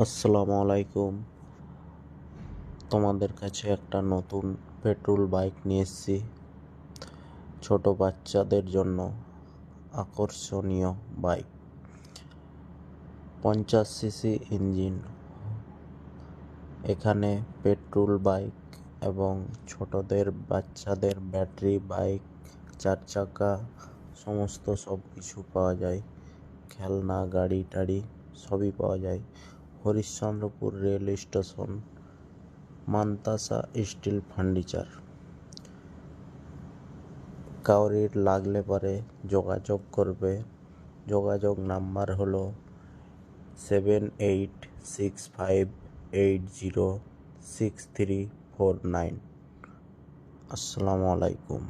আসসালামু আলাইকুম। তোমাদের কাছে একটা নতুন পেট্রোল বাইক নিয়ে এসেছি। ছোট বাচ্চাদের জন্য আকর্ষণীয় বাইক। 50 CC engine. এখানে পেট্রোল বাইক এবং ছোটদের বাচ্চাদের ব্যাটারি বাইক, 4 চাকা সমস্ত সব কিছু পাওয়া যায়। খেলনা গাড়ি টাড়ি সবই পাওয়া যায়। Harishchandrapur rail station, Mantasa steel furniture. কাউরির লাগলে পরে যোগাযোগ করবে। যোগাযোগ নাম্বার হলো 7865806349। আসসালামু আলাইকুম।